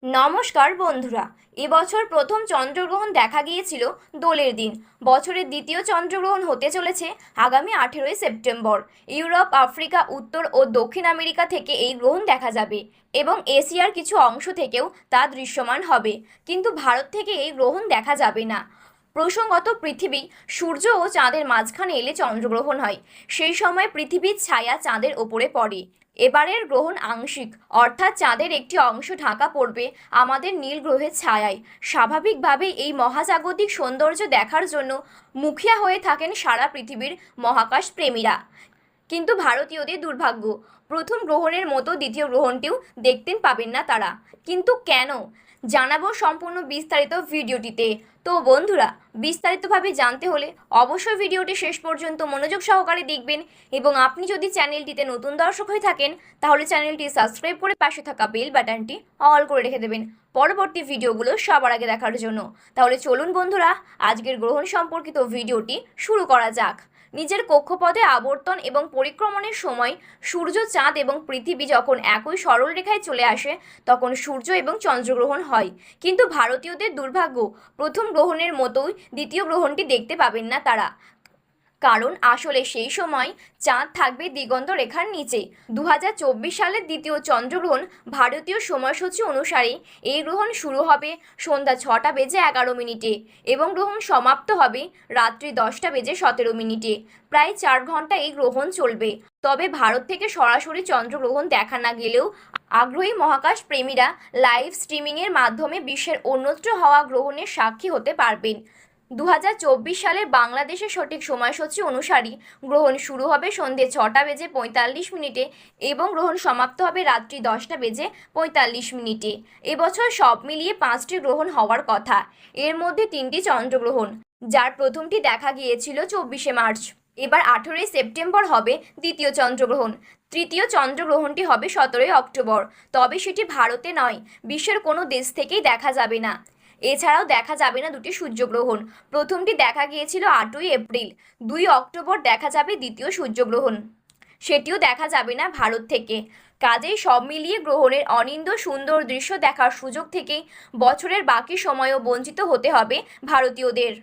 নমস্কার বন্ধুরা। এবছর প্রথম চন্দ্রগ্রহণ দেখা গিয়েছিল দোলের দিন। বছরের দ্বিতীয় চন্দ্রগ্রহণ হতে চলেছে আগামী 18 সেপ্টেম্বর। ইউরোপ, আফ্রিকা, উত্তর ও দক্ষিণ আমেরিকা থেকে এই গ্রহণ দেখা যাবে এবং এশিয়ার কিছু অংশ থেকেও তা দৃশ্যমান হবে, কিন্তু ভারত থেকে এই গ্রহণ দেখা যাবে না। প্রসঙ্গত, পৃথিবী, সূর্য ও চাঁদের মাঝখানে এলে চন্দ্রগ্রহণ হয়। সেই সময় পৃথিবীর ছায়া চাঁদের ওপরে পড়ে। এবারের গ্রহণ আংশিক, অর্থাৎ চাঁদের একটি অংশ ঢাকা পড়বে আমাদের নীল গ্রহের ছায়ায়। স্বাভাবিকভাবেই এই মহাজাগতিক সৌন্দর্য দেখার জন্য মুখিয়া হয়ে থাকেন সারা পৃথিবীর মহাকাশ প্রেমীরা। কিন্তু ভারতীয়দের দুর্ভাগ্য, প্রথম গ্রহণের মতো দ্বিতীয় গ্রহণটিও দেখতে পাবেন না তারা। কিন্তু কেন, জানাবো সম্পূর্ণ বিস্তারিত ভিডিওটিতে। তো বন্ধুরা, বিস্তারিতভাবে জানতে হলে অবশ্যই ভিডিওটি শেষ পর্যন্ত মনোযোগ সহকারে দেখবেন, এবং আপনি যদি চ্যানেলটিতে নতুন দর্শক হয়ে থাকেন তাহলে চ্যানেলটি সাবস্ক্রাইব করে পাশে থাকা বেল বাটনটি অল করে রেখে দেবেন পরবর্তী ভিডিওগুলো সবার আগে দেখার জন্য। তাহলে চলুন বন্ধুরা, আজকের গ্রহণ সম্পর্কিত ভিডিওটি শুরু করা যাক। নিজের কক্ষপথে আবর্তন এবং পরিক্রমণের সময় সূর্য, চাঁদ এবং পৃথিবী যখন একই সরল রেখায় চলে আসে তখন সূর্য এবং চন্দ্রগ্রহণ হয়। কিন্তু ভারতীয়দের দুর্ভাগ্য, প্রথম গ্রহণের মতোই দ্বিতীয় গ্রহণটি দেখতে পাবেন না তারা। কারণ আসলে সেই সময় চাঁদ থাকবে দিগন্ত রেখার নিচে। 2024 সালের দ্বিতীয় চন্দ্রগ্রহণ ভারতীয় সময়সূচি অনুসারে এই গ্রহণ শুরু হবে সন্ধ্যা 6টা বেজে 11 মিনিটে এবং গ্রহণ সমাপ্ত হবে রাত্রি 10টা বেজে 17 মিনিটে। প্রায় 4 ঘন্টা এই গ্রহণ চলবে। তবে ভারত থেকে সরাসরি চন্দ্রগ্রহণ দেখা না গেলেও আগ্রহী মহাকাশ প্রেমীরা লাইভ স্ট্রিমিংয়ের মাধ্যমে বিশ্বের অন্যত্র হওয়া গ্রহণের সাক্ষী হতে পারবেন। 2024 সালের বাংলাদেশের সঠিক সময়সূচি অনুসারে গ্রহণ শুরু হবে সন্ধ্যে 6টা বেজে 45 মিনিটে এবং গ্রহণ সমাপ্ত হবে রাত্রি 10টা বেজে 45 মিনিটে। এবছর সব মিলিয়ে 5টি গ্রহণ হওয়ার কথা, এর মধ্যে 3টি চন্দ্রগ্রহণ, যার প্রথমটি দেখা গিয়েছিল 24 মার্চ। এবার 18 সেপ্টেম্বর হবে দ্বিতীয় চন্দ্রগ্রহণ। তৃতীয় চন্দ্রগ্রহণটি হবে 17 অক্টোবর। তবে সেটি ভারতে নয়, বিশ্বের কোনো দেশ থেকেই দেখা যাবে না। এছাড়াও দেখা যাবে না দুটি সূর্যগ্রহণ। প্রথমটি দেখা গিয়েছিল 8 এপ্রিল। 2 অক্টোবর দেখা যাবে দ্বিতীয় সূর্যগ্রহণ, সেটিও দেখা যাবে না ভারত থেকে। কাজেই সব মিলিয়ে গ্রহণের অনিন্দ সুন্দর দৃশ্য দেখার সুযোগ থেকে বছরের বাকি সময়ও বঞ্চিত হতে হবে ভারতীয়দের।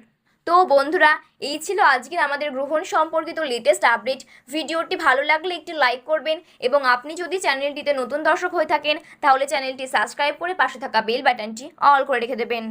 তো বন্ধুরা, এই ছিল আজকের আমাদের গ্রহণ সম্পর্কিত লেটেস্ট আপডেট। ভিডিওটি ভালো লাগলে একটি লাইক করবেন, এবং আপনি যদি চ্যানেলটিতে নতুন দর্শক হয়ে থাকেন তাহলে চ্যানেলটি সাবস্ক্রাইব করে পাশে থাকা বেল বাটনটি অল করে রেখে দেবেন।